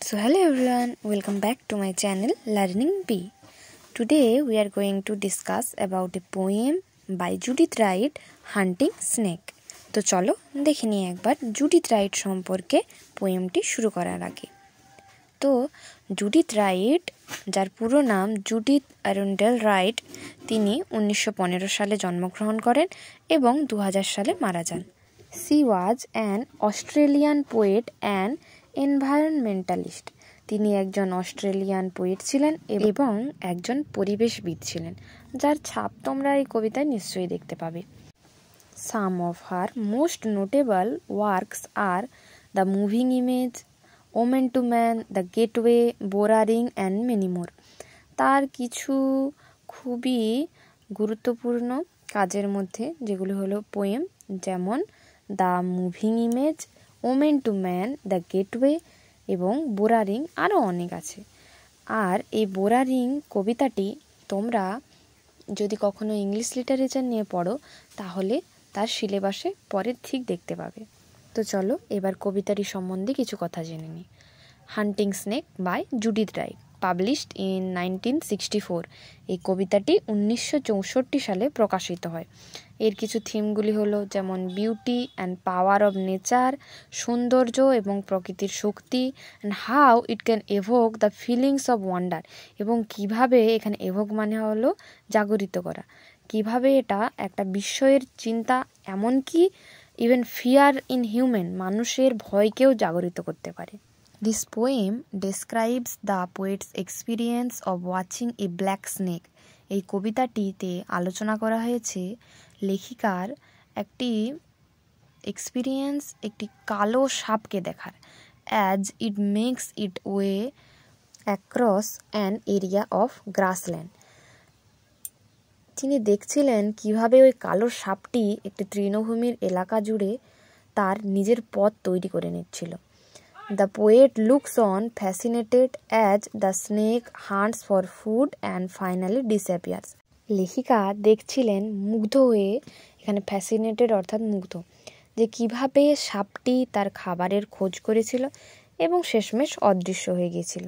So hello everyone, welcome back to my channel Learning Bee. Today we are going to discuss about a poem by Judith Wright, Hunting Snake. তো চলো দেখে নিই একবার Judith Wright সম্পর্কে পোয়েমটি শুরু করার আগে। তো জুডিথ রাইট, যার পুরো নাম জুডিথ অ্যারুন্ডেল রাইট, তিনি 1915 সালে জন্মগ্রহণ করেন এবং 2000 সালে মারা যান। She was an Australian poet and environmentalist. তিনি একজন অস্ট্রেলিয়ান পোয়েট ছিলেন এবং একজন পরিবেশবিদ ছিলেন, যার ছাপ তোমরা এই কবিতায় নিশ্চয়ই দেখতে পাবে। Some of her most notable works are The Moving Image, Omen to Man, The Gateway, Bora Ring and many more. তার কিছু খুবই গুরুত্বপূর্ণ কাজের মধ্যে যেগুলো হলো পোয়েম, যেমন the moving image, women to man, the gateway এবং বোরা রিং, আরও অনেক আছে। আর এই বোরা রিং কবিতাটি তোমরা যদি কখনো ইংলিশ লিটারেচার নিয়ে পড়ো তাহলে তার সিলেবাসে পরে ঠিক দেখতে পাবে। তো চলো এবার কবিতাটি সম্বন্ধে কিছু কথা জেনে নিই। Hunting snake by Judith Wright, published in 1964। এই কবিতাটি 1964 সালে প্রকাশিত হয়। এর কিছু থিমগুলি হলো যেমন beauty and power of nature, সৌন্দর্য এবং প্রকৃতির শক্তি, and how it can evoke the feelings of wonder, এবং কিভাবে, এখানে এভোক মানে হলো জাগরিত করা, কিভাবে এটা একটা বিস্ময়ের চিন্তা, এমনকি ইভেন ফিয়ার ইন হিউম্যান, মানুষের ভয়কেও জাগরিত করতে পারে। This poem describes the poet's experience of watching a black snake. এই কবিতাটিতে আলোচনা করা হয়েছে লেখিকার একটি এক্সপিরিয়েন্স, একটি কালো সাপকে দেখার, as it makes its way across an area of grassland. তিনি দেখছিলেন কিভাবে ওই কালো সাপটি একটি তৃণভূমির এলাকা জুড়ে তার নিজের পথ তৈরি করে নিচ্ছিল। The poet looks on fascinated as the snake hunts for food and finally disappears. লেখিকা দেখছিলেন মুগ্ধ হয়ে, এখানে ফ্যাসিনেটেড অর্থাৎ মুগ্ধ, যে কিভাবে সাপটি তার খাবারের খোঁজ করেছিল এবং শেষমেশ অদৃশ্য হয়ে গিয়েছিল।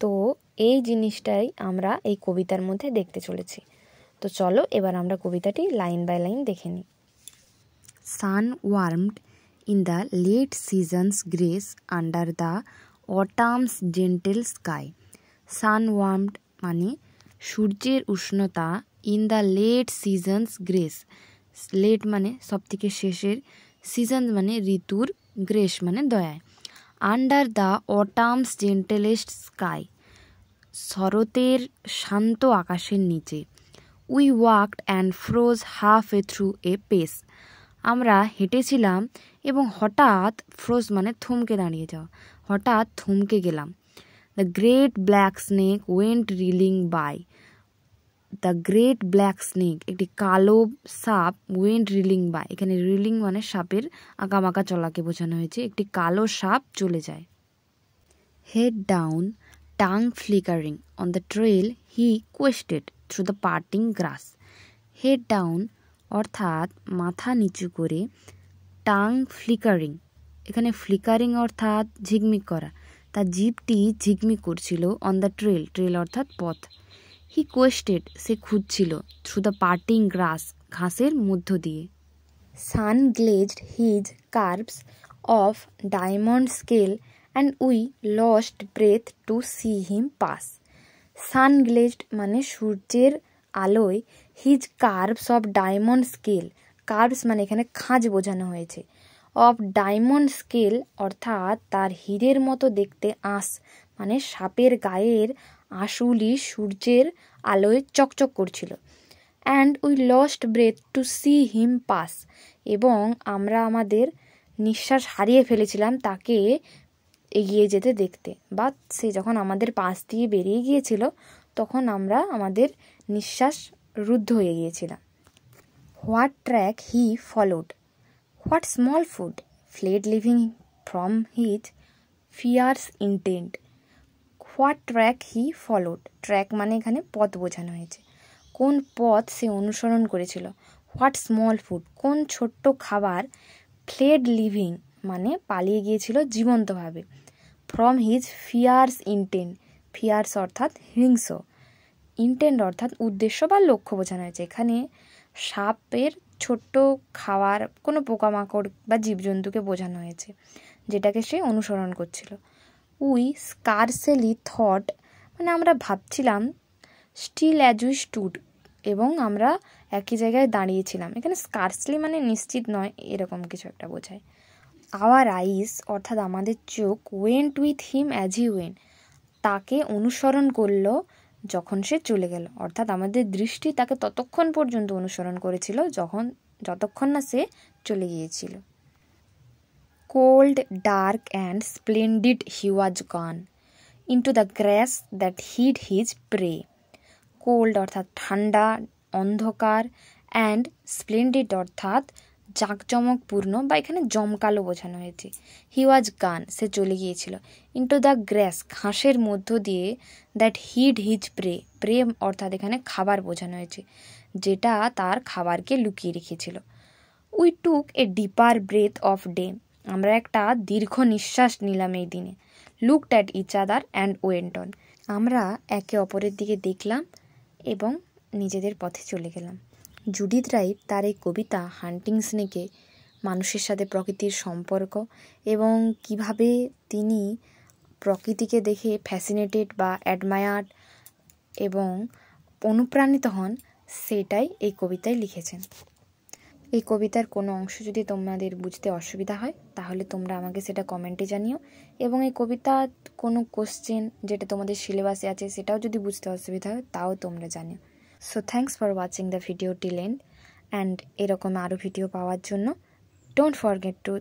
তো এই জিনিসটাই আমরা এই কবিতার মধ্যে দেখতে চলেছি। তো চলো এবার আমরা কবিতাটি লাইন বাই লাইন দেখে নিই। সান warmed in the late season's grace under the autumn's gentle sky. Sun warmed মানে সূর্যের উষ্ণতা, in the late season's grace, late মানে সব থেকে শেষের, সিজন মানে ঋতুর, গ্রেস মানে দয়ায়, under the autumn's gentlest sky, শরতের শান্ত আকাশের নিচে, we walked and froze halfway through a pace, আমরা হেঁটেছিলাম এবং হঠাৎ, ফ্রোজ মানে থমকে দাঁড়িয়ে যাওয়া, হঠাৎ থমকে গেলাম। The great black snake went reeling by, the great black snake একটি কালো সাপ, ওয়েন্ট রিলিং বাই, এখানে রিলিং মানে সাপের আঁকাবাঁকা চলাকে বোঝানো হয়েছে, একটি কালো সাপ চলে যায়। Head down, tongue flickering on the trail he quested through the parting grass. Head down অর্থাৎ মাথা নিচু করে, টাং ফ্লিকারিং, এখানে ফ্লিকারিং অর্থাৎ ঝিকমিক করা, তার জিভটি ঝিকমিক করছিল, অন দ্য ট্রেল, ট্রেল অর্থাৎ পথ, হি কোয়েস্টেড সে খুঁজছিল, থ্রু দ্য পার্টিং গ্রাস ঘাসের মধ্য দিয়ে, sun glazed his curves of diamond scale and we lost breath to see him pass. Sun glazed মানে সূর্যের আলোয়, his curves of diamond scale, curves মানে এখানে খাঁজ বোঝানো হয়েছে, অফ ডায়মন্ড স্কেল অর্থাৎ তার হীরের মতো দেখতে আঁশ, মানে সাপের গায়ের আঁশগুলি সূর্যের আলোয় চকচক করছিল, and we lost breath to see him pass, এবং আমরা আমাদের নিঃশ্বাস হারিয়ে ফেলেছিলাম তাকে এগিয়ে যেতে দেখতে, বা সে যখন আমাদের পাশ দিয়ে বেরিয়ে গিয়েছিল তখন আমরা আমাদের নিঃশ্বাস রুদ্ধ হয়ে গিয়েছিলাম। What track he followed, what small food fled living from his fierce intent. What track he followed, track মানে এখানে পথ বোঝানো হয়েছে, কোন পথ সে অনুসরণ করেছিল। হোয়াট স্মল ফুড, কোন ছোট্ট খাবার, ফ্লেড লিভিং মানে পালিয়ে গিয়েছিল জীবন্তভাবে, from his fierce intent, fierce অর্থাৎ হিংস্র, ইন্টেন্ট অর্থাৎ উদ্দেশ্য বা লক্ষ্য বোঝানো হয়েছে। এখানে সাপের ছোট্ট খাওয়ার কোনো পোকামাকড় বা জীবজন্তুকে বোঝানো হয়েছে, যেটাকে সে অনুসরণ করছিল। উই স্কারসেলি থট, মানে আমরা ভাবছিলাম, স্টিল অ্যাজ উই স্টুড, এবং আমরা একই জায়গায় দাঁড়িয়েছিলাম। এখানে স্কার্সলি মানে নিশ্চিত নয়, এরকম কিছু একটা বোঝায়। আওয়ার আইস অর্থাৎ আমাদের চোখ went with him as he went, তাকে অনুসরণ করলো যখন সে চলে গেল, অর্থাৎ আমাদের দৃষ্টি তাকে ততক্ষণ পর্যন্ত অনুসরণ করেছিল যতক্ষণ না সে চলে গিয়েছিল। Cold, dark and splendid he was gone into the grass that hid his prey. Cold অর্থাৎ ঠান্ডা, অন্ধকার, অ্যান্ড স্প্লেন্ডিড অর্থাৎ জাঁকজমকপূর্ণ বা এখানে জমকালো বোঝানো হয়েছে। হি ওয়াজ গান, সে চলে গিয়েছিল। ইন্টু দ্য গ্রাস, ঘাসের মধ্য দিয়ে, that hid his pray, pray অর্থাৎ এখানে খাবার বোঝানো হয়েছে, যেটা তার খাবারকে লুকিয়ে রেখেছিল। We took a deeper breath of day, আমরা একটা দীর্ঘ নিঃশ্বাস নিলাম এই দিনে। Looked at each other and went on, আমরা একে অপরের দিকে দেখলাম এবং নিজেদের পথে চলে গেলাম। জুডিথ রাইট তার এই কবিতা হান্টিং স্নেকে মানুষের সাথে প্রকৃতির সম্পর্ক এবং কিভাবে তিনি প্রকৃতিকে দেখে ফ্যাসিনেটেড বা অ্যাডমায়ার্ড এবং অনুপ্রাণিত হন, সেটাই এই কবিতায় লিখেছেন। এই কবিতার কোনো অংশ যদি তোমাদের বুঝতে অসুবিধা হয় তাহলে তোমরা আমাকে সেটা কমেন্টে জানিও, এবং এই কবিতার কোনো কোশ্চেন যেটা তোমাদের সিলেবাসে আছে সেটাও যদি বুঝতে অসুবিধা হয় তাও তোমরা জানিও। So thanks for watching the video till and, and এরকম আরও ভিডিও পাওয়ার জন্য don't forget to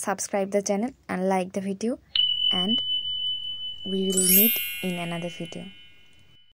subscribe the channel and like the video, and we will meet in another video.